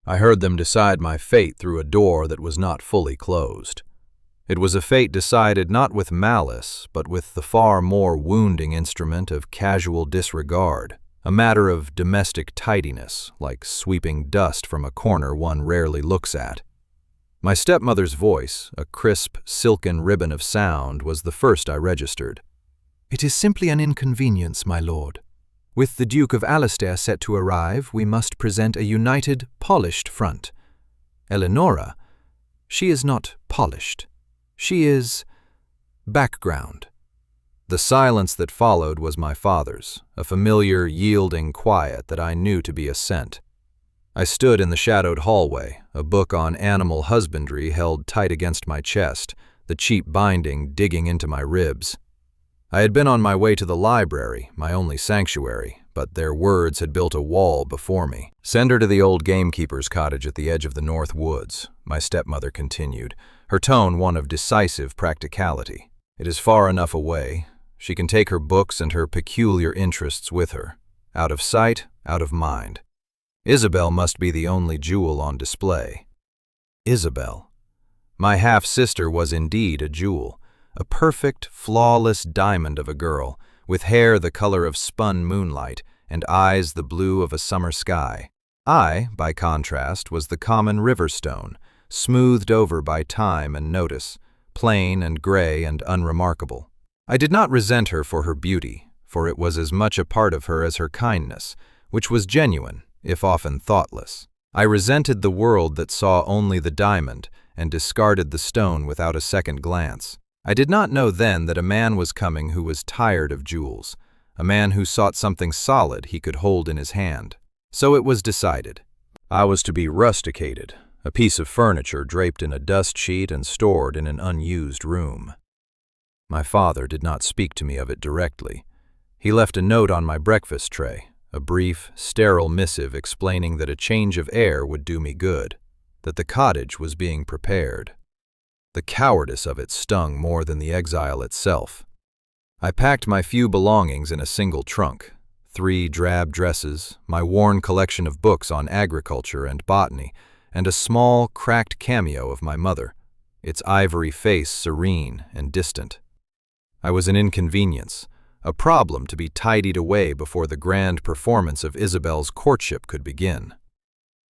I heard them decide my fate through a door that was not fully closed. It was a fate decided not with malice, but with the far more wounding instrument of casual disregard, a matter of domestic tidiness, like sweeping dust from a corner one rarely looks at. My stepmother's voice, a crisp, silken ribbon of sound, was the first I registered. "It is simply an inconvenience, my lord. With the Duke of Alastair set to arrive, we must present a united, polished front. Eleonora, she is not polished. She is background." The silence that followed was my father's, a familiar, yielding quiet that I knew to be assent. I stood in the shadowed hallway, a book on animal husbandry held tight against my chest, the cheap binding digging into my ribs. I had been on my way to the library, my only sanctuary, but their words had built a wall before me. "Send her to the old gamekeeper's cottage at the edge of the North Woods," my stepmother continued, her tone one of decisive practicality. "It is far enough away. She can take her books and her peculiar interests with her. Out of sight, out of mind. Isabel must be the only jewel on display." Isabel. My half-sister was indeed a jewel, a perfect, flawless diamond of a girl, with hair the color of spun moonlight and eyes the blue of a summer sky. I, by contrast, was the common river stone, smoothed over by time and notice, plain and gray and unremarkable. I did not resent her for her beauty, for it was as much a part of her as her kindness, which was genuine, if often thoughtless. I resented the world that saw only the diamond and discarded the stone without a second glance. I did not know then that a man was coming who was tired of jewels, a man who sought something solid he could hold in his hand. So it was decided. I was to be rusticated, a piece of furniture draped in a dust sheet and stored in an unused room. My father did not speak to me of it directly. He left a note on my breakfast tray, a brief, sterile missive explaining that a change of air would do me good, that the cottage was being prepared. The cowardice of it stung more than the exile itself. I packed my few belongings in a single trunk, 3 drab dresses, my worn collection of books on agriculture and botany, and a small, cracked cameo of my mother, its ivory face serene and distant. I was an inconvenience, a problem to be tidied away before the grand performance of Isabel's courtship could begin.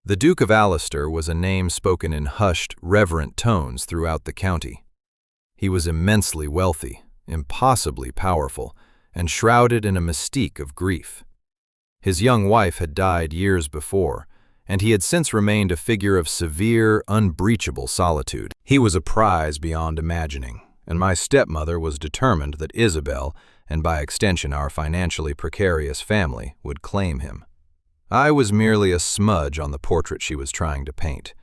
The Duke of Alastair was a name spoken in hushed, reverent tones throughout the county. He was immensely wealthy, impossibly powerful, and shrouded in a mystique of grief. His young wife had died years before, and he had since remained a figure of severe, unbreachable solitude. He was a prize beyond imagining, and my stepmother was determined that Isabel, and by extension our financially precarious family, would claim him. I was merely a smudge on the portrait she was trying to paint,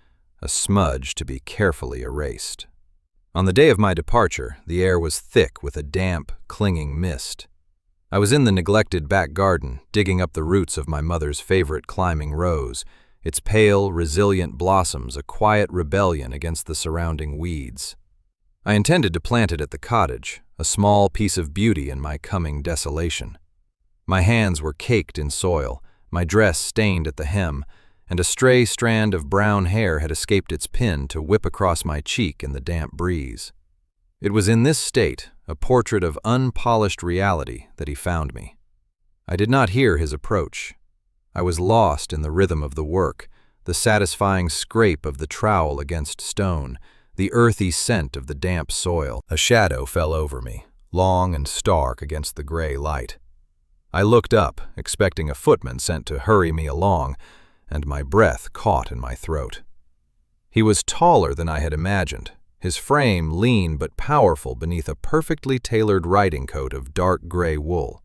a smudge to be carefully erased. On the day of my departure, the air was thick with a damp, clinging mist. I was in the neglected back garden, digging up the roots of my mother's favorite climbing rose, its pale, resilient blossoms a quiet rebellion against the surrounding weeds. I intended to plant it at the cottage, a small piece of beauty in my coming desolation. My hands were caked in soil, my dress stained at the hem, and a stray strand of brown hair had escaped its pin to whip across my cheek in the damp breeze. It was in this state, a portrait of unpolished reality, that he found me. I did not hear his approach. I was lost in the rhythm of the work, the satisfying scrape of the trowel against stone, the earthy scent of the damp soil. A shadow fell over me, long and stark against the gray light. I looked up, expecting a footman sent to hurry me along, and my breath caught in my throat. He was taller than I had imagined, his frame lean but powerful beneath a perfectly tailored riding coat of dark gray wool.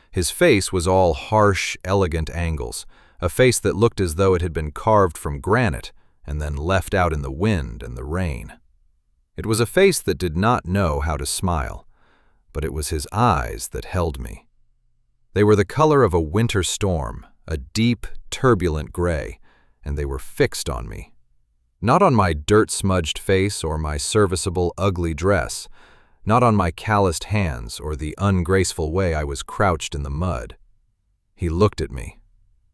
His face was all harsh, elegant angles, a face that looked as though it had been carved from granite and then left out in the wind and the rain. It was a face that did not know how to smile, but it was his eyes that held me. They were the color of a winter storm, a deep, turbulent gray, and they were fixed on me. Not on my dirt-smudged face or my serviceable, ugly dress, not on my calloused hands or the ungraceful way I was crouched in the mud. He looked at me.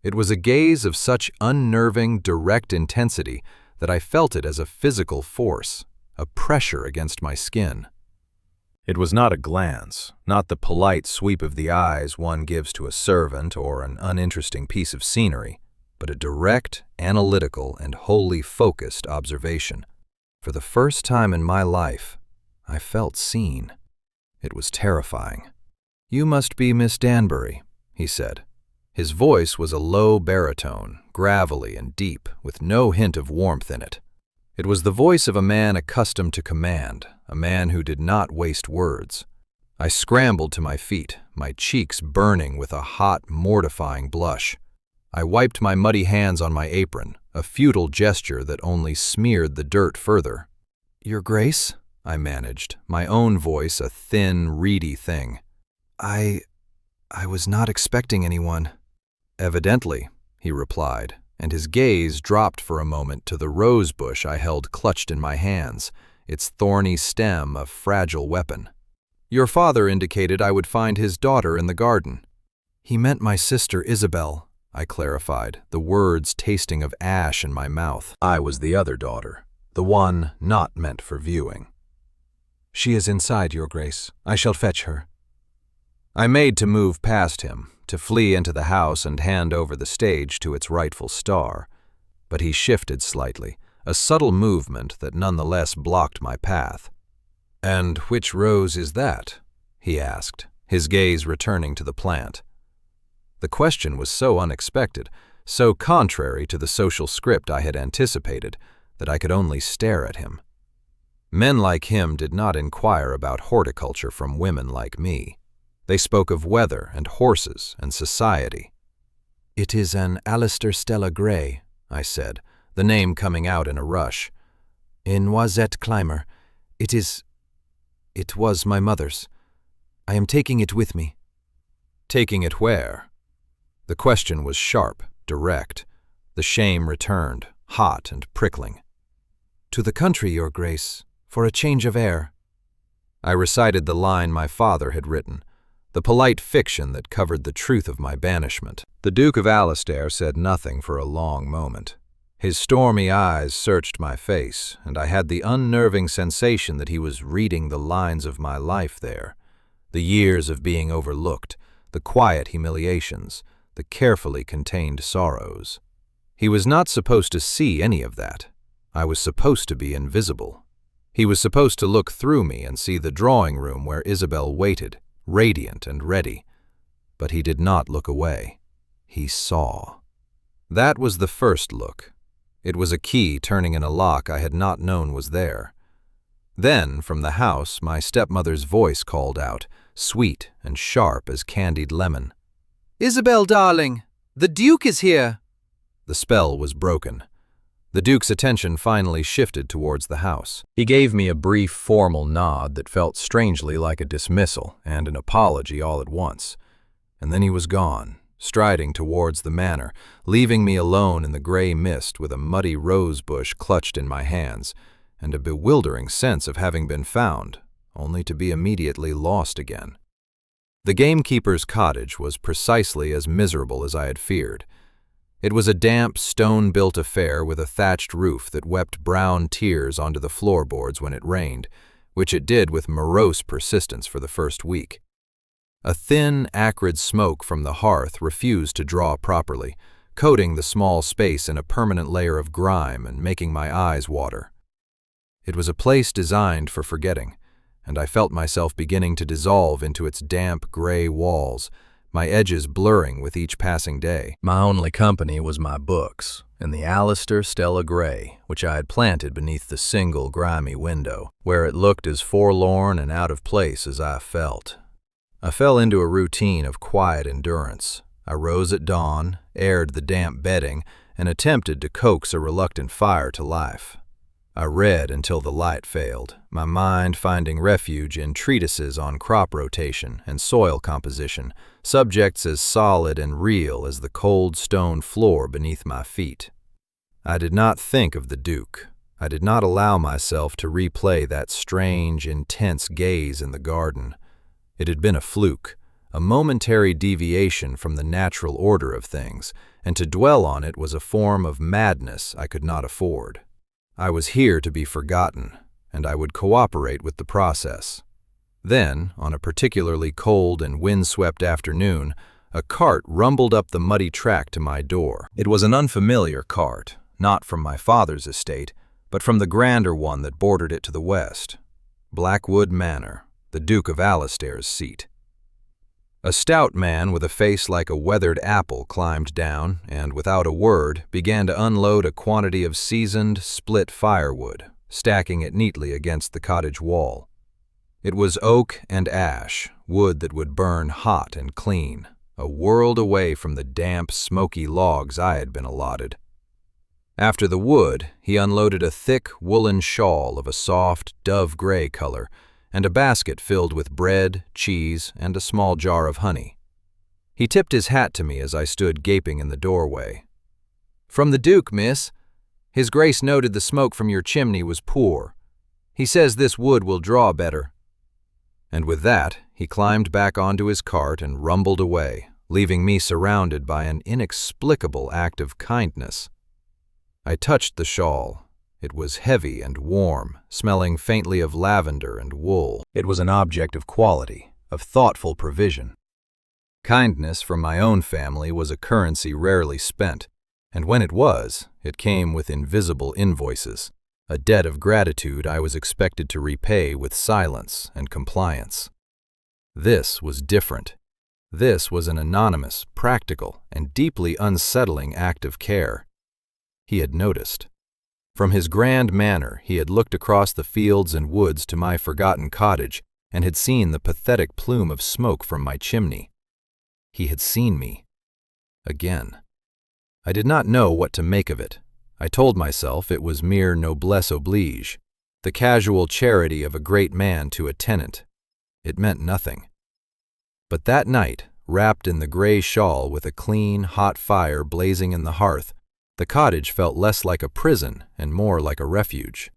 It was a gaze of such unnerving, direct intensity that I felt it as a physical force, a pressure against my skin. It was not a glance, not the polite sweep of the eyes one gives to a servant or an uninteresting piece of scenery, but a direct, analytical, and wholly focused observation. For the first time in my life, I felt seen. It was terrifying. "You must be Miss Danbury," he said. His voice was a low baritone, gravelly and deep, with no hint of warmth in it. It was the voice of a man accustomed to command, a man who did not waste words. I scrambled to my feet, my cheeks burning with a hot, mortifying blush. I wiped my muddy hands on my apron, a futile gesture that only smeared the dirt further. "Your Grace?" I managed, my own voice a thin, reedy thing. I was not expecting anyone." "Evidently," he replied, and his gaze dropped for a moment to the rose bush I held clutched in my hands, its thorny stem a fragile weapon. "Your father indicated I would find his daughter in the garden." "He meant my sister Isabel," I clarified, the words tasting of ash in my mouth. I was the other daughter, the one not meant for viewing. "She is inside, Your Grace. I shall fetch her." I made to move past him, to flee into the house and hand over the stage to its rightful star, but he shifted slightly, a subtle movement that nonetheless blocked my path. "And which rose is that?" he asked, his gaze returning to the plant. The question was so unexpected, so contrary to the social script I had anticipated, that I could only stare at him. Men like him did not inquire about horticulture from women like me. They spoke of weather and horses and society. "It is an Alistair Stella Grey," I said, the name coming out in a rush. "A noisette climber. It was my mother's. I am taking it with me." "Taking it where?" The question was sharp, direct. The shame returned, hot and prickling. "To the country, Your Grace, for a change of air." I recited the line my father had written, the polite fiction that covered the truth of my banishment. The Duke of Alistair said nothing for a long moment. His stormy eyes searched my face, and I had the unnerving sensation that he was reading the lines of my life there, the years of being overlooked, the quiet humiliations, the carefully contained sorrows. He was not supposed to see any of that. I was supposed to be invisible. He was supposed to look through me and see the drawing room where Isabel waited, radiant and ready. But he did not look away. He saw. That was the first look. It was a key turning in a lock I had not known was there. Then, from the house, my stepmother's voice called out, sweet and sharp as candied lemon. "Isabel, darling, the Duke is here!" The spell was broken. The Duke's attention finally shifted towards the house. He gave me a brief, formal nod that felt strangely like a dismissal and an apology all at once. And then he was gone, striding towards the manor, leaving me alone in the gray mist with a muddy rose bush clutched in my hands, and a bewildering sense of having been found, only to be immediately lost again. The gamekeeper's cottage was precisely as miserable as I had feared. It was a damp, stone-built affair with a thatched roof that wept brown tears onto the floorboards when it rained, which it did with morose persistence for the first week. A thin, acrid smoke from the hearth refused to draw properly, coating the small space in a permanent layer of grime and making my eyes water. It was a place designed for forgetting, and I felt myself beginning to dissolve into its damp, gray walls, my edges blurring with each passing day. My only company was my books, and the Alistair Stella Grey, which I had planted beneath the single grimy window, where it looked as forlorn and out of place as I felt. I fell into a routine of quiet endurance. I rose at dawn, aired the damp bedding, and attempted to coax a reluctant fire to life. I read until the light failed, my mind finding refuge in treatises on crop rotation and soil composition, subjects as solid and real as the cold stone floor beneath my feet. I did not think of the Duke. I did not allow myself to replay that strange, intense gaze in the garden. It had been a fluke, a momentary deviation from the natural order of things, and to dwell on it was a form of madness I could not afford. I was here to be forgotten, and I would cooperate with the process. Then, on a particularly cold and windswept afternoon, a cart rumbled up the muddy track to my door. It was an unfamiliar cart, not from my father's estate, but from the grander one that bordered it to the west. Blackwood Manor, the Duke of Alastair's seat. A stout man with a face like a weathered apple climbed down and, without a word, began to unload a quantity of seasoned, split firewood, stacking it neatly against the cottage wall. It was oak and ash, wood that would burn hot and clean, a world away from the damp, smoky logs I had been allotted. After the wood, he unloaded a thick woolen shawl of a soft, dove-gray color, and a basket filled with bread, cheese, and a small jar of honey. He tipped his hat to me as I stood gaping in the doorway. "From the Duke, miss. His Grace noted the smoke from your chimney was poor. He says this wood will draw better." And with that, he climbed back onto his cart and rumbled away, leaving me surrounded by an inexplicable act of kindness. I touched the shawl. It was heavy and warm, smelling faintly of lavender and wool. It was an object of quality, of thoughtful provision. Kindness from my own family was a currency rarely spent, and when it was, it came with invisible invoices, a debt of gratitude I was expected to repay with silence and compliance. This was different. This was an anonymous, practical, and deeply unsettling act of care. He had noticed. From his grand manor, he had looked across the fields and woods to my forgotten cottage and had seen the pathetic plume of smoke from my chimney. He had seen me. Again. I did not know what to make of it. I told myself it was mere noblesse oblige, the casual charity of a great man to a tenant. It meant nothing. But that night, wrapped in the gray shawl with a clean, hot fire blazing in the hearth, the cottage felt less like a prison and more like a refuge.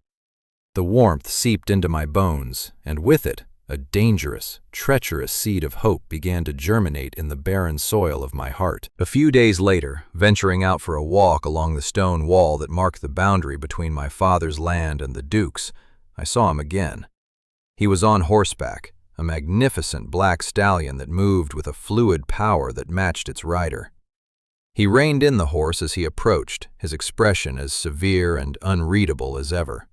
The warmth seeped into my bones, and with it, a dangerous, treacherous seed of hope began to germinate in the barren soil of my heart. A few days later, venturing out for a walk along the stone wall that marked the boundary between my father's land and the Duke's, I saw him again. He was on horseback, a magnificent black stallion that moved with a fluid power that matched its rider. He reined in the horse as he approached, his expression as severe and unreadable as ever.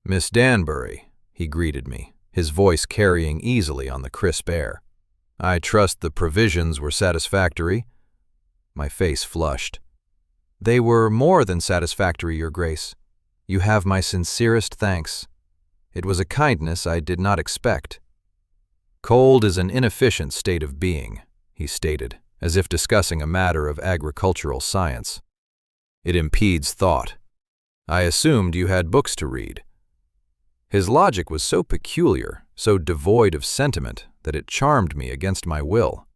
"Miss Danbury," he greeted me, his voice carrying easily on the crisp air. "I trust the provisions were satisfactory?" My face flushed. "They were more than satisfactory, Your Grace. You have my sincerest thanks. It was a kindness I did not expect." "Cold is an inefficient state of being," he stated, as if discussing a matter of agricultural science. "It impedes thought. I assumed you had books to read." His logic was so peculiar, so devoid of sentiment, that it charmed me against my will.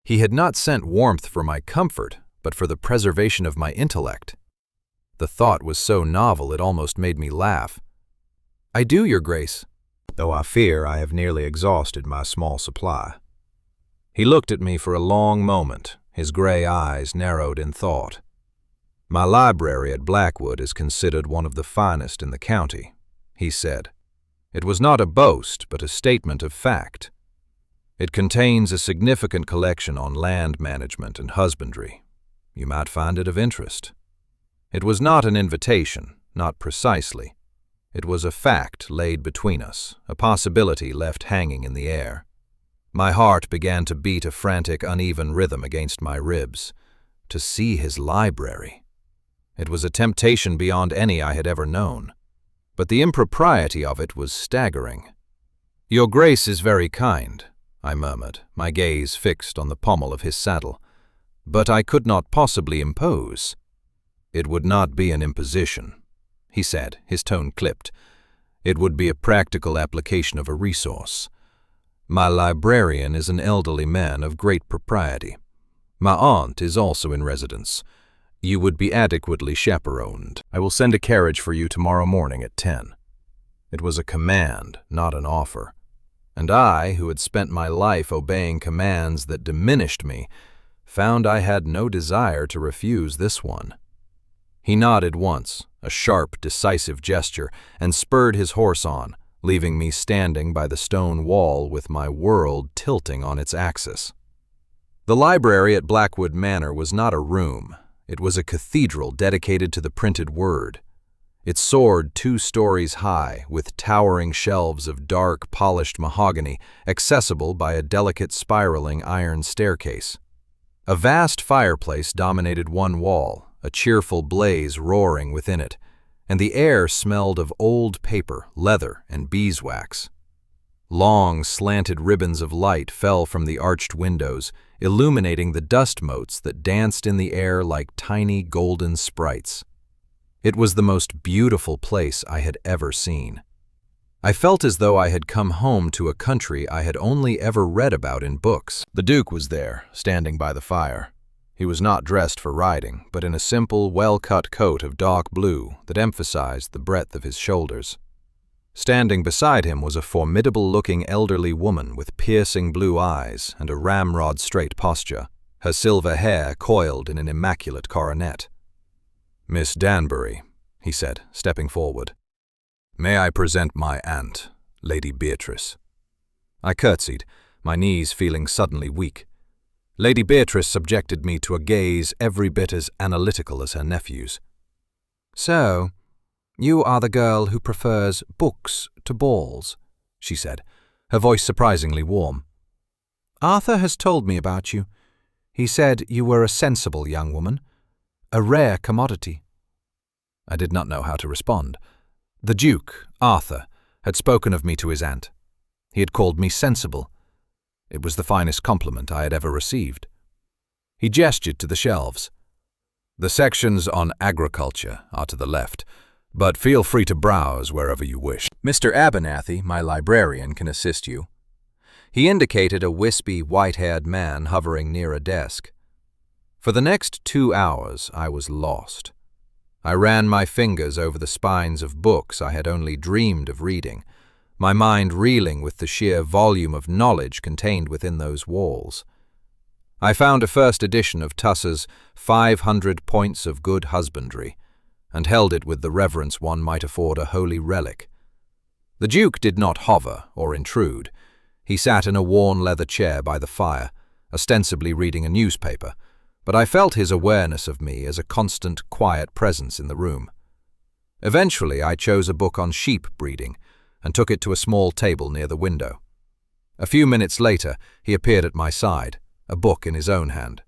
He had not sent warmth for my comfort, but for the preservation of my intellect. The thought was so novel it almost made me laugh. "I do, Your Grace, though I fear I have nearly exhausted my small supply." He looked at me for a long moment, his gray eyes narrowed in thought. "My library at Blackwood is considered one of the finest in the county," he said. "It was not a boast, but a statement of fact. It contains a significant collection on land management and husbandry. You might find it of interest." It was not an invitation, not precisely. It was a fact laid between us, a possibility left hanging in the air. My heart began to beat a frantic, uneven rhythm against my ribs. To see his library. It was a temptation beyond any I had ever known. But the impropriety of it was staggering. "Your Grace is very kind," I murmured, my gaze fixed on the pommel of his saddle. "But I could not possibly impose." "It would not be an imposition," he said, his tone clipped. "It would be a practical application of a resource. My librarian is an elderly man of great propriety. My aunt is also in residence. You would be adequately chaperoned. I will send a carriage for you tomorrow morning at 10. It was a command, not an offer. And I, who had spent my life obeying commands that diminished me, found I had no desire to refuse this one. He nodded once, a sharp, decisive gesture, and spurred his horse on, leaving me standing by the stone wall with my world tilting on its axis. The library at Blackwood Manor was not a room. It was a cathedral dedicated to the printed word. It soared 2 stories high, with towering shelves of dark, polished mahogany, accessible by a delicate spiraling iron staircase. A vast fireplace dominated one wall, a cheerful blaze roaring within it, and the air smelled of old paper, leather, and beeswax. Long, slanted ribbons of light fell from the arched windows, illuminating the dust motes that danced in the air like tiny golden sprites. It was the most beautiful place I had ever seen. I felt as though I had come home to a country I had only ever read about in books. The Duke was there, standing by the fire. He was not dressed for riding, but in a simple, well-cut coat of dark blue that emphasized the breadth of his shoulders. Standing beside him was a formidable-looking elderly woman with piercing blue eyes and a ramrod-straight posture, her silver hair coiled in an immaculate coronet. "Miss Danbury," he said, stepping forward. "May I present my aunt, Lady Beatrice?" I curtsied, my knees feeling suddenly weak. Lady Beatrice subjected me to a gaze every bit as analytical as her nephew's. "So, you are the girl who prefers books to balls," she said, her voice surprisingly warm. "Arthur has told me about you. He said you were a sensible young woman, a rare commodity." I did not know how to respond. The Duke, Arthur, had spoken of me to his aunt. He had called me sensible. It was the finest compliment I had ever received. He gestured to the shelves. "The sections on agriculture are to the left, but feel free to browse wherever you wish. Mr. Abernathy, my librarian, can assist you." He indicated a wispy, white-haired man hovering near a desk. For the next 2 hours, I was lost. I ran my fingers over the spines of books I had only dreamed of reading, my mind reeling with the sheer volume of knowledge contained within those walls. I found a first edition of Tusser's 500 Points of Good Husbandry, and held it with the reverence one might afford a holy relic. The Duke did not hover or intrude. He sat in a worn leather chair by the fire, ostensibly reading a newspaper, but I felt his awareness of me as a constant, quiet presence in the room. Eventually, I chose a book on sheep breeding and took it to a small table near the window. A few minutes later, he appeared at my side, a book in his own hand.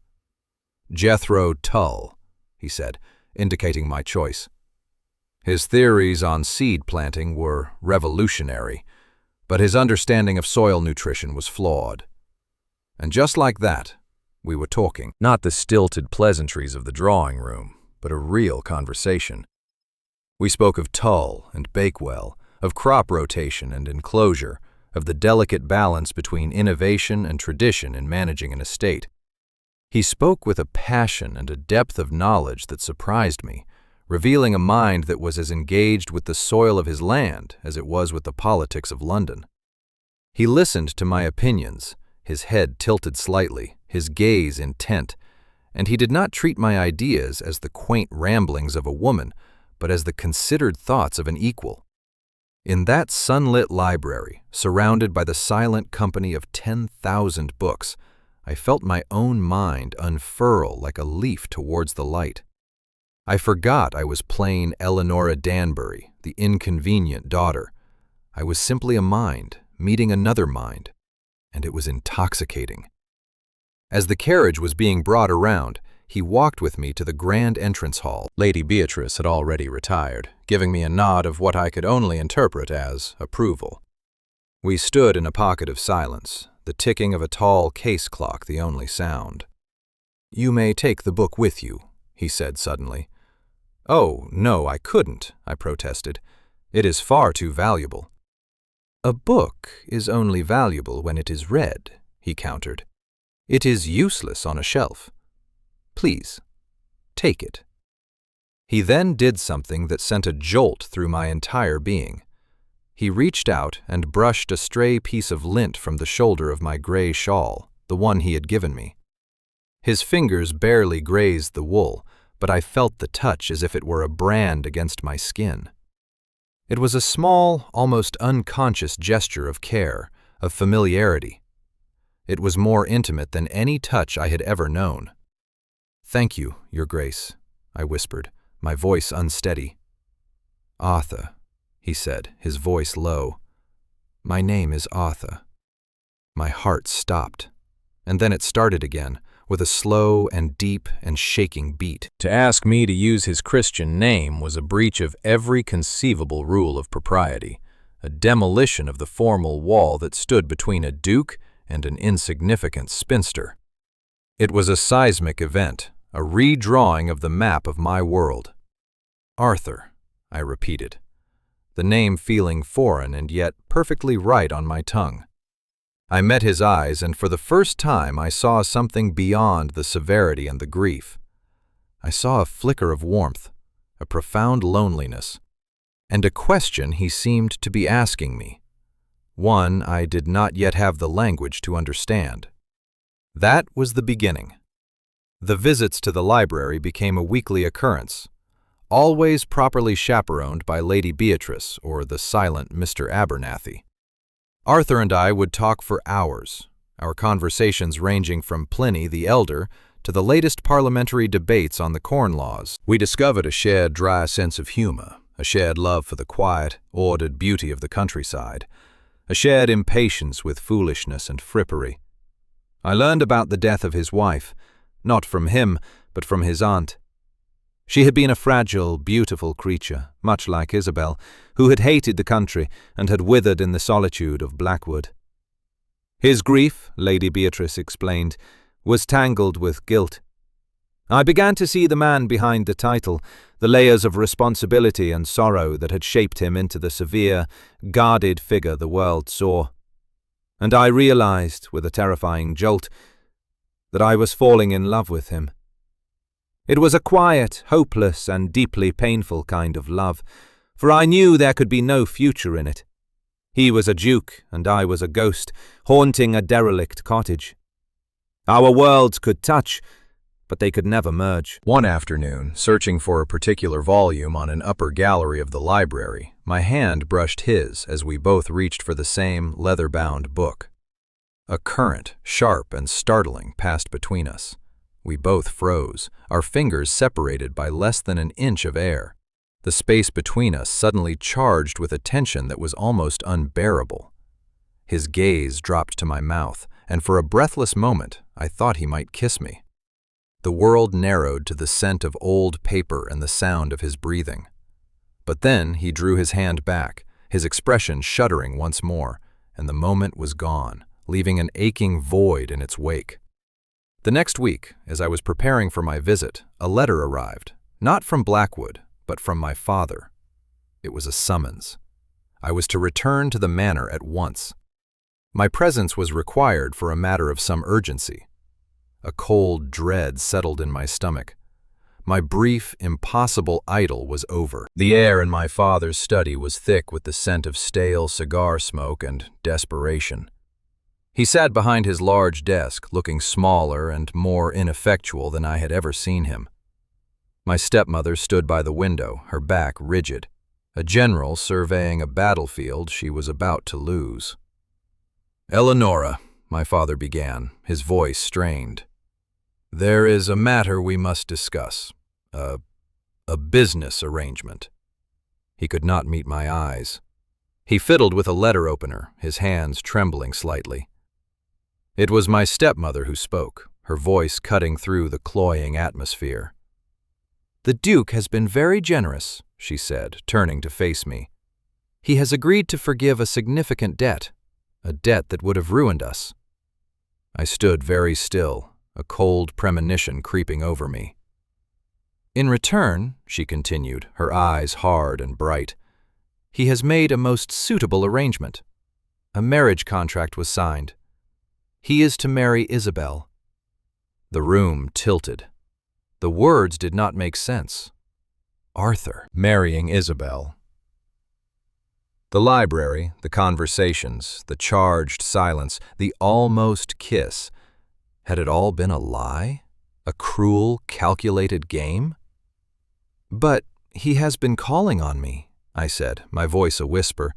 "Jethro Tull," he said, indicating my choice. His theories on seed planting were revolutionary, but his understanding of soil nutrition was flawed. And just like that, we were talking. Not the stilted pleasantries of the drawing room, but a real conversation. We spoke of Tull and Bakewell, of crop rotation and enclosure, of the delicate balance between innovation and tradition in managing an estate. He spoke with a passion and a depth of knowledge that surprised me, revealing a mind that was as engaged with the soil of his land as it was with the politics of London. He listened to my opinions, his head tilted slightly, his gaze intent, and he did not treat my ideas as the quaint ramblings of a woman, but as the considered thoughts of an equal. In that sunlit library, surrounded by the silent company of 10,000 books, I felt my own mind unfurl like a leaf towards the light. I forgot I was plain Eleanora Danbury, the inconvenient daughter. I was simply a mind, meeting another mind, and it was intoxicating. As the carriage was being brought around, he walked with me to the grand entrance hall. Lady Beatrice had already retired, giving me a nod of what I could only interpret as approval. We stood in a pocket of silence, the ticking of a tall case clock the only sound. "You may take the book with you," he said suddenly. "Oh, no, I couldn't," I protested. "It is far too valuable." "A book is only valuable when it is read," he countered. "It is useless on a shelf. Please, take it." He then did something that sent a jolt through my entire being. He reached out and brushed a stray piece of lint from the shoulder of my gray shawl, the one he had given me. His fingers barely grazed the wool, but I felt the touch as if it were a brand against my skin. It was a small, almost unconscious gesture of care, of familiarity. It was more intimate than any touch I had ever known. "Thank you, Your Grace," I whispered, my voice unsteady. "Arthur," he said, his voice low. "My name is Arthur." My heart stopped, and then it started again, with a slow and deep and shaking beat. To ask me to use his Christian name was a breach of every conceivable rule of propriety, a demolition of the formal wall that stood between a duke and an insignificant spinster. It was a seismic event, a redrawing of the map of my world. "Arthur," I repeated, the name feeling foreign and yet perfectly right on my tongue. I met his eyes, and for the first time I saw something beyond the severity and the grief. I saw a flicker of warmth, a profound loneliness, and a question he seemed to be asking me, one I did not yet have the language to understand. That was the beginning. The visits to the library became a weekly occurrence, always properly chaperoned by Lady Beatrice or the silent Mr. Abernathy. Arthur and I would talk for hours, our conversations ranging from Pliny the Elder to the latest parliamentary debates on the Corn Laws. We discovered a shared dry sense of humor, a shared love for the quiet, ordered beauty of the countryside, a shared impatience with foolishness and frippery. I learned about the death of his wife, not from him, but from his aunt. She had been a fragile, beautiful creature, much like Isabel, who had hated the country and had withered in the solitude of Blackwood. His grief, Lady Beatrice explained, was tangled with guilt. I began to see the man behind the title, the layers of responsibility and sorrow that had shaped him into the severe, guarded figure the world saw. And I realized, with a terrifying jolt, that I was falling in love with him. It was a quiet, hopeless, and deeply painful kind of love, for I knew there could be no future in it. He was a duke, and I was a ghost, haunting a derelict cottage. Our worlds could touch, but they could never merge. One afternoon, searching for a particular volume on an upper gallery of the library, my hand brushed his as we both reached for the same leather-bound book. A current, sharp and startling, passed between us. We both froze, our fingers separated by less than an inch of air. The space between us suddenly charged with a tension that was almost unbearable. His gaze dropped to my mouth, and for a breathless moment, I thought he might kiss me. The world narrowed to the scent of old paper and the sound of his breathing. But then he drew his hand back, his expression shuddering once more, and the moment was gone, leaving an aching void in its wake. The next week, as I was preparing for my visit, a letter arrived, not from Blackwood, but from my father. It was a summons. I was to return to the manor at once. My presence was required for a matter of some urgency. A cold dread settled in my stomach. My brief, impossible idyll was over. The air in my father's study was thick with the scent of stale cigar smoke and desperation. He sat behind his large desk, looking smaller and more ineffectual than I had ever seen him. My stepmother stood by the window, her back rigid, a general surveying a battlefield she was about to lose. "Eleonora," my father began, his voice strained. "There is a matter we must discuss, a business arrangement." He could not meet my eyes. He fiddled with a letter opener, his hands trembling slightly. It was my stepmother who spoke, her voice cutting through the cloying atmosphere. "The Duke has been very generous," she said, turning to face me. "He has agreed to forgive a significant debt, a debt that would have ruined us." I stood very still, a cold premonition creeping over me. "In return," she continued, her eyes hard and bright, "he has made a most suitable arrangement. A marriage contract was signed. He is to marry Isabel." The room tilted. The words did not make sense. Arthur marrying Isabel. The library, the conversations, the charged silence, the almost kiss. Had it all been a lie? A cruel, calculated game? But he has been calling on me, I said, my voice a whisper.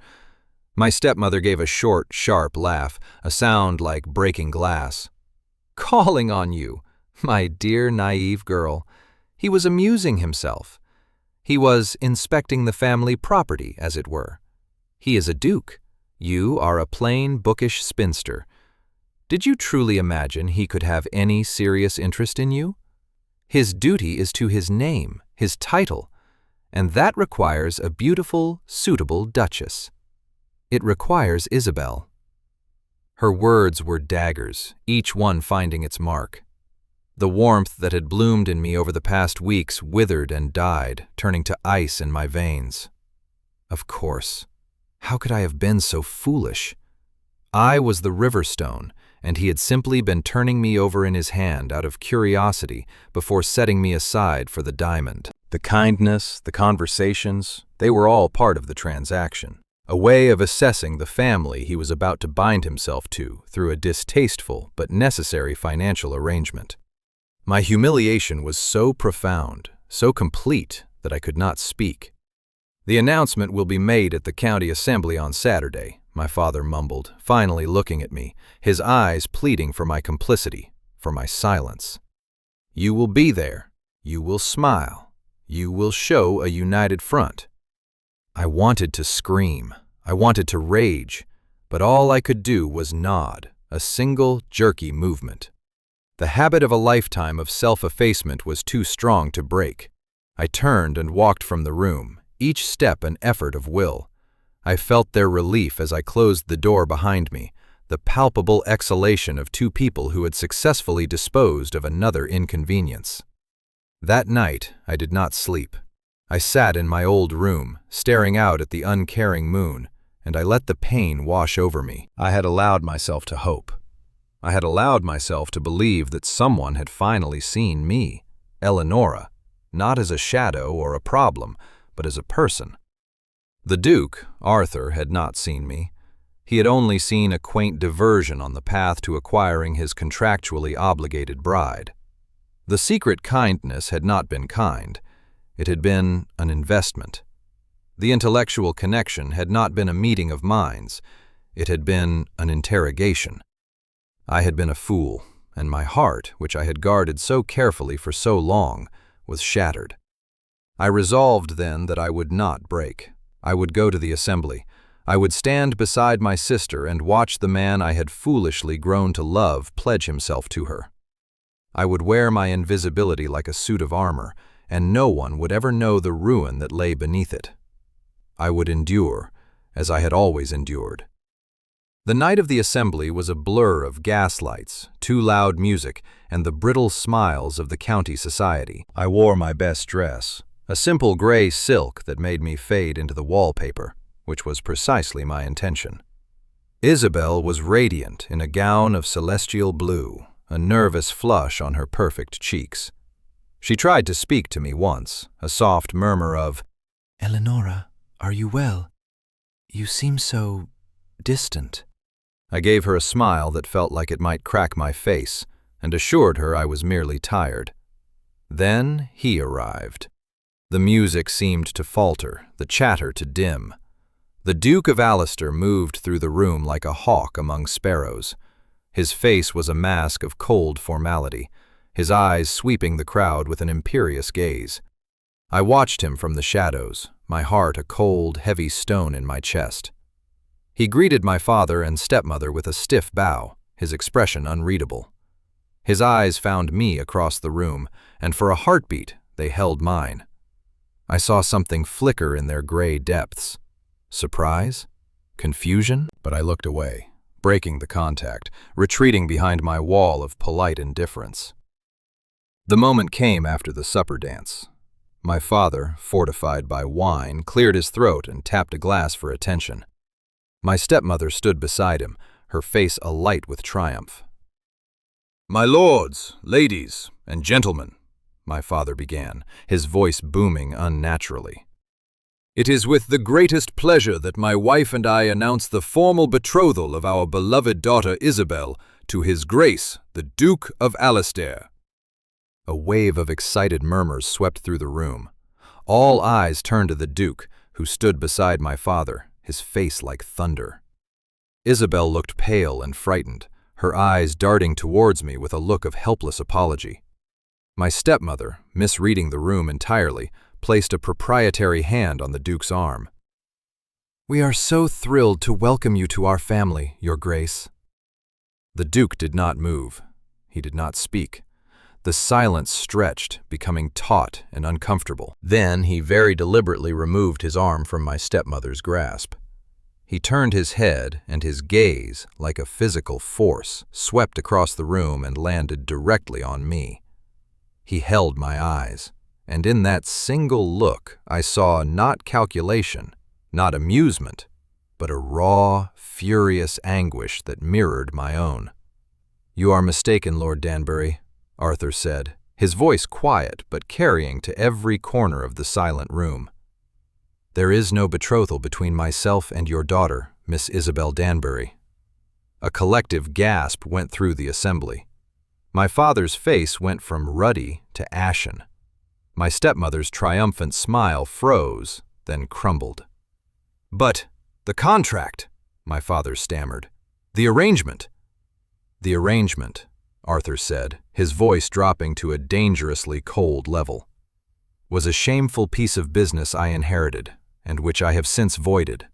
My stepmother gave a short, sharp laugh, a sound like breaking glass. Calling on you, my dear naive girl. He was amusing himself. He was inspecting the family property, as it were. He is a duke. You are a plain, bookish spinster. Did you truly imagine he could have any serious interest in you? His duty is to his name, his title, and that requires a beautiful, suitable duchess. It requires Isabel. Her words were daggers, each one finding its mark. The warmth that had bloomed in me over the past weeks withered and died, turning to ice in my veins. Of course. How could I have been so foolish? I was the Riverstone, and he had simply been turning me over in his hand out of curiosity before setting me aside for the diamond. The kindness, the conversations, they were all part of the transaction, a way of assessing the family he was about to bind himself to through a distasteful but necessary financial arrangement. My humiliation was so profound, so complete, that I could not speak. The announcement will be made at the county assembly on Saturday, my father mumbled, finally looking at me, his eyes pleading for my complicity, for my silence. You will be there. You will smile. You will show a united front. I wanted to scream. I wanted to rage, but all I could do was nod, a single jerky movement. The habit of a lifetime of self-effacement was too strong to break. I turned and walked from the room, each step an effort of will. I felt their relief as I closed the door behind me, the palpable exhalation of two people who had successfully disposed of another inconvenience. That night, I did not sleep. I sat in my old room, staring out at the uncaring moon, and I let the pain wash over me. I had allowed myself to hope. I had allowed myself to believe that someone had finally seen me, Eleonora, not as a shadow or a problem, but as a person. The Duke, Arthur, had not seen me. He had only seen a quaint diversion on the path to acquiring his contractually obligated bride. The secret kindness had not been kind. It had been an investment. The intellectual connection had not been a meeting of minds. It had been an interrogation. I had been a fool, and my heart, which I had guarded so carefully for so long, was shattered. I resolved then that I would not break. I would go to the assembly. I would stand beside my sister and watch the man I had foolishly grown to love pledge himself to her. I would wear my invisibility like a suit of armor, and no one would ever know the ruin that lay beneath it. I would endure, as I had always endured. The night of the assembly was a blur of gaslights, too loud music, and the brittle smiles of the county society. I wore my best dress, a simple gray silk that made me fade into the wallpaper, which was precisely my intention. Isabel was radiant in a gown of celestial blue, a nervous flush on her perfect cheeks. She tried to speak to me once, a soft murmur of, "Eleonora, are you well? You seem so distant." I gave her a smile that felt like it might crack my face, and assured her I was merely tired. Then he arrived. The music seemed to falter, the chatter to dim. The Duke of Alistair moved through the room like a hawk among sparrows. His face was a mask of cold formality, his eyes sweeping the crowd with an imperious gaze. I watched him from the shadows, my heart a cold, heavy stone in my chest. He greeted my father and stepmother with a stiff bow, his expression unreadable. His eyes found me across the room, and for a heartbeat they held mine. I saw something flicker in their gray depths. Surprise? Confusion? But I looked away, breaking the contact, retreating behind my wall of polite indifference. The moment came after the supper dance. My father, fortified by wine, cleared his throat and tapped a glass for attention. My stepmother stood beside him, her face alight with triumph. "My lords, ladies, and gentlemen," my father began, his voice booming unnaturally. "It is with the greatest pleasure that my wife and I announce the formal betrothal of our beloved daughter Isabel to His Grace, the Duke of Alistair." A wave of excited murmurs swept through the room. All eyes turned to the Duke, who stood beside my father, his face like thunder. Isabel looked pale and frightened, her eyes darting towards me with a look of helpless apology. My stepmother, misreading the room entirely, placed a proprietary hand on the Duke's arm. "We are so thrilled to welcome you to our family, Your Grace." The Duke did not move. He did not speak. The silence stretched, becoming taut and uncomfortable. Then he very deliberately removed his arm from my stepmother's grasp. He turned his head, and his gaze, like a physical force, swept across the room and landed directly on me. He held my eyes, and in that single look I saw not calculation, not amusement, but a raw, furious anguish that mirrored my own. "You are mistaken, Lord Danbury," Arthur said, his voice quiet but carrying to every corner of the silent room. "There is no betrothal between myself and your daughter, Miss Isabel Danbury." A collective gasp went through the assembly. My father's face went from ruddy to ashen. My stepmother's triumphant smile froze, then crumbled. "But the contract," my father stammered. "The arrangement." "The arrangement," Arthur said, his voice dropping to a dangerously cold level, "was a shameful piece of business I inherited, and which I have since voided.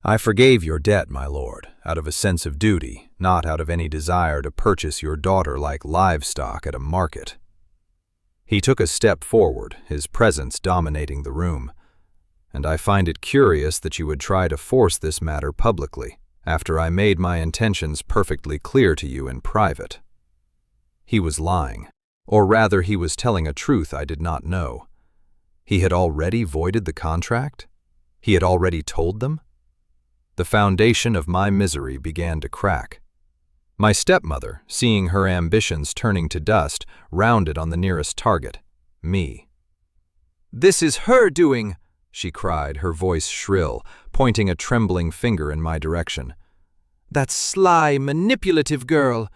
I forgave your debt, my lord, out of a sense of duty, not out of any desire to purchase your daughter like livestock at a market." He took a step forward, his presence dominating the room. "And I find it curious that you would try to force this matter publicly, after I made my intentions perfectly clear to you in private." He was lying, or rather he was telling a truth I did not know. He had already voided the contract? He had already told them? The foundation of my misery began to crack. My stepmother, seeing her ambitions turning to dust, rounded on the nearest target, me. "This is her doing," she cried, her voice shrill, pointing a trembling finger in my direction. "That sly, manipulative girl.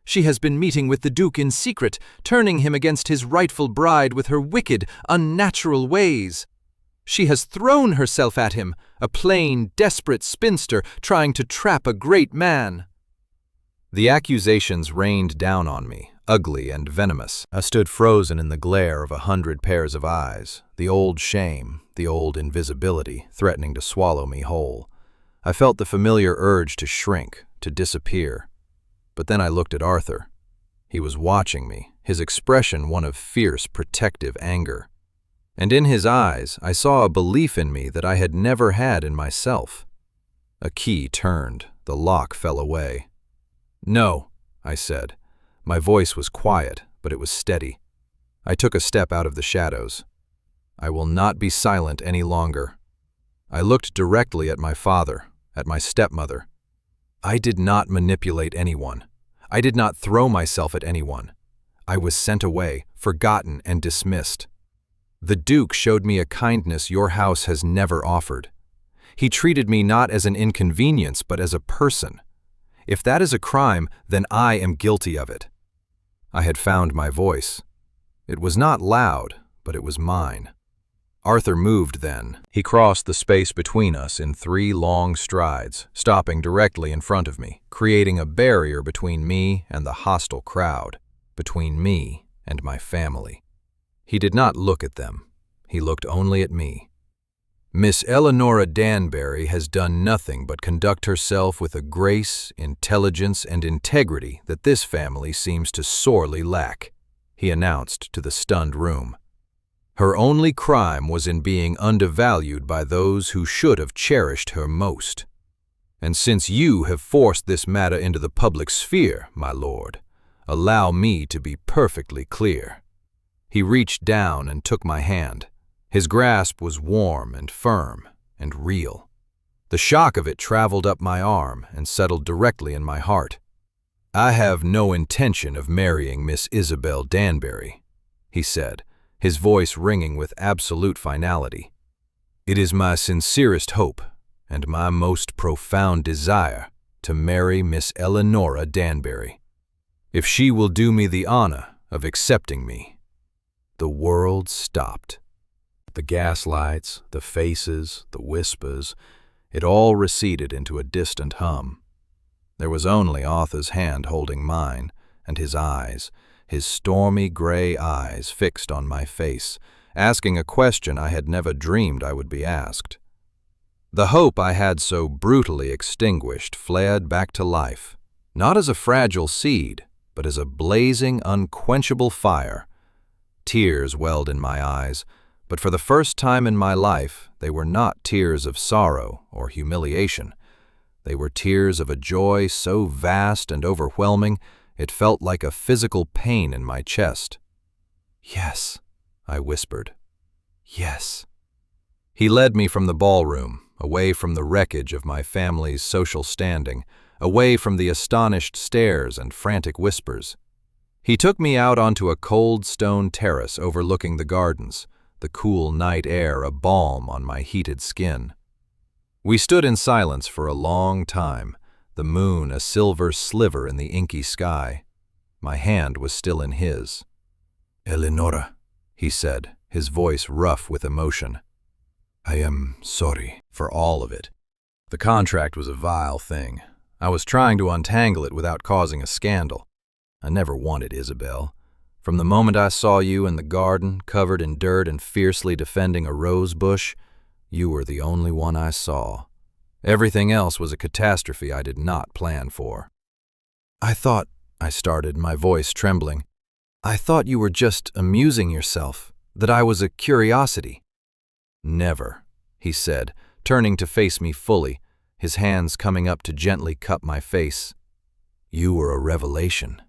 She has been meeting with the Duke in secret, turning him against his rightful bride with her wicked, unnatural ways. She has thrown herself at him, a plain, desperate spinster trying to trap a great man." The accusations rained down on me, ugly and venomous. I stood frozen in the glare of 100 pairs of eyes, the old shame, the old invisibility, threatening to swallow me whole. I felt the familiar urge to shrink, to disappear. But then I looked at Arthur. He was watching me, his expression one of fierce, protective anger. And in his eyes, I saw a belief in me that I had never had in myself. A key turned, the lock fell away. "No," I said. My voice was quiet, but it was steady. I took a step out of the shadows. "I will not be silent any longer." I looked directly at my father, at my stepmother. I did not manipulate anyone. I did not throw myself at anyone. I was sent away, forgotten and dismissed. The Duke showed me a kindness your house has never offered. He treated me not as an inconvenience, but as a person. If that is a crime, then I am guilty of it. I had found my voice. It was not loud, but it was mine. Arthur moved then. He crossed the space between us in 3 long strides, stopping directly in front of me, creating a barrier between me and the hostile crowd, between me and my family. He did not look at them. He looked only at me. "Miss Eleanora Danbury has done nothing but conduct herself with a grace, intelligence, and integrity that this family seems to sorely lack," he announced to the stunned room. "Her only crime was in being undervalued by those who should have cherished her most. And since you have forced this matter into the public sphere, my lord, allow me to be perfectly clear." He reached down and took my hand. His grasp was warm and firm and real. The shock of it traveled up my arm and settled directly in my heart. "I have no intention of marrying Miss Isabel Danbury," he said, his voice ringing with absolute finality. "It is my sincerest hope and my most profound desire to marry Miss Eleanora Danbury. If she will do me the honor of accepting me, The world stopped. The gaslights, the faces, the whispers, it all receded into a distant hum. There was only Arthur's hand holding mine, and his eyes, his stormy gray eyes fixed on my face, asking a question I had never dreamed I would be asked. The hope I had so brutally extinguished flared back to life, not as a fragile seed, but as a blazing, unquenchable fire. Tears welled in my eyes, but for the first time in my life, they were not tears of sorrow or humiliation. They were tears of a joy so vast and overwhelming, it felt like a physical pain in my chest. "Yes," I whispered. "Yes." He led me from the ballroom, away from the wreckage of my family's social standing, away from the astonished stares and frantic whispers. He took me out onto a cold stone terrace overlooking the gardens, the cool night air a balm on my heated skin. We stood in silence for a long time, the moon a silver sliver in the inky sky. My hand was still in his. "Eleonora," he said, his voice rough with emotion. "I am sorry for all of it. The contract was a vile thing. I was trying to untangle it without causing a scandal. I never wanted Isabel. From the moment I saw you in the garden, covered in dirt and fiercely defending a rose bush, you were the only one I saw. Everything else was a catastrophe I did not plan for." I started, my voice trembling. "I thought you were just amusing yourself, that I was a curiosity." "Never," he said, turning to face me fully, his hands coming up to gently cup my face. "You were a revelation.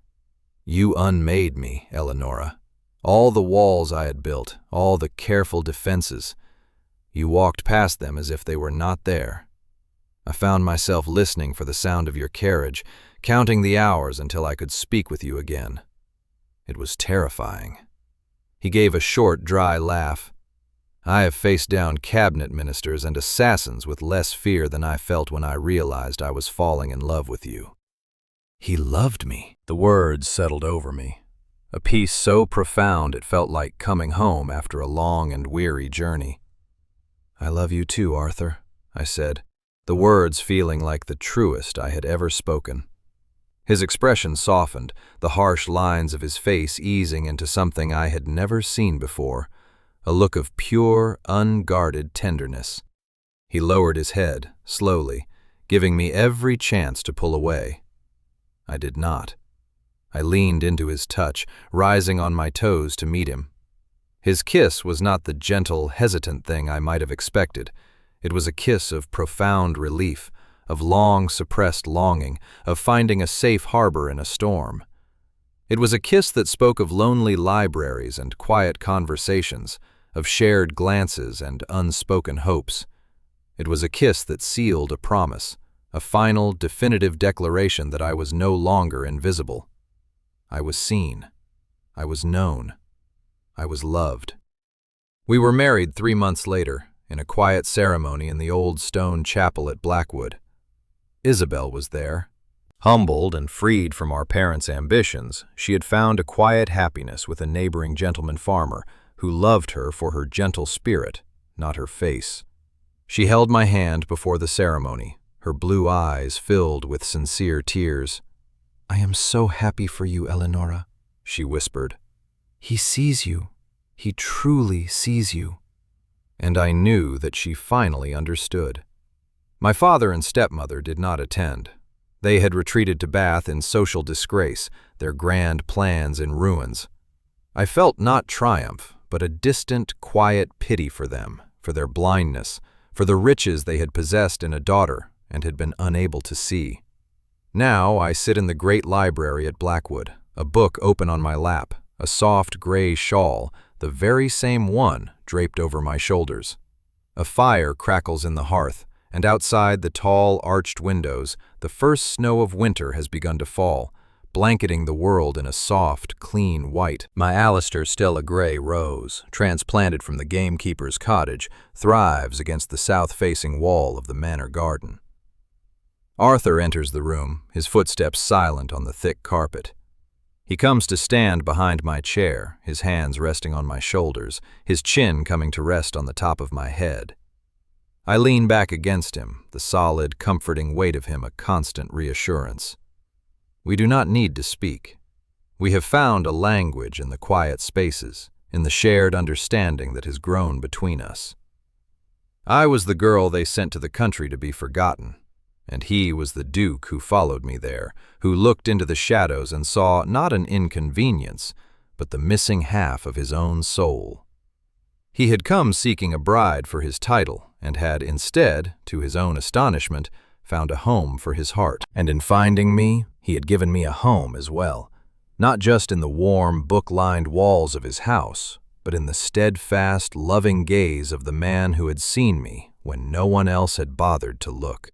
You unmade me, Eleonora. All the walls I had built, all the careful defenses, you walked past them as if they were not there. I found myself listening for the sound of your carriage, counting the hours until I could speak with you again. It was terrifying." He gave a short, dry laugh. "I have faced down cabinet ministers and assassins with less fear than I felt when I realized I was falling in love with you." He loved me. The words settled over me. A peace so profound it felt like coming home after a long and weary journey. "I love you too, Arthur," I said, the words feeling like the truest I had ever spoken. His expression softened, the harsh lines of his face easing into something I had never seen before, a look of pure, unguarded tenderness. He lowered his head, slowly, giving me every chance to pull away. I did not. I leaned into his touch, rising on my toes to meet him. His kiss was not the gentle, hesitant thing I might have expected. It was a kiss of profound relief, of long suppressed longing, of finding a safe harbor in a storm. It was a kiss that spoke of lonely libraries and quiet conversations, of shared glances and unspoken hopes. It was a kiss that sealed a promise, a final, definitive declaration that I was no longer invisible. I was seen. I was known. I was loved. We were married 3 months later, in a quiet ceremony in the old stone chapel at Blackwood. Isabel was there. Humbled and freed from our parents' ambitions, she had found a quiet happiness with a neighboring gentleman farmer who loved her for her gentle spirit, not her face. She held my hand before the ceremony, her blue eyes filled with sincere tears. "I am so happy for you, Eleonora," she whispered. "He sees you. He truly sees you." And I knew that she finally understood. My father and stepmother did not attend. They had retreated to Bath in social disgrace, their grand plans in ruins. I felt not triumph, but a distant, quiet pity for them, for their blindness, for the riches they had possessed in a daughter and had been unable to see. Now I sit in the great library at Blackwood, a book open on my lap, a soft gray shawl, the very same one, draped over my shoulders. A fire crackles in the hearth, and outside the tall, arched windows, the first snow of winter has begun to fall, blanketing the world in a soft, clean white. My Alistair Stella Gray rose, transplanted from the gamekeeper's cottage, thrives against the south-facing wall of the manor garden. Arthur enters the room, his footsteps silent on the thick carpet. He comes to stand behind my chair, his hands resting on my shoulders, his chin coming to rest on the top of my head. I lean back against him, the solid, comforting weight of him a constant reassurance. We do not need to speak. We have found a language in the quiet spaces, in the shared understanding that has grown between us. I was the girl they sent to the country to be forgotten, and he was the Duke who followed me there, who looked into the shadows and saw not an inconvenience, but the missing half of his own soul. He had come seeking a bride for his title, and had instead, to his own astonishment, found a home for his heart. And in finding me, he had given me a home as well, not just in the warm, book-lined walls of his house, but in the steadfast, loving gaze of the man who had seen me when no one else had bothered to look.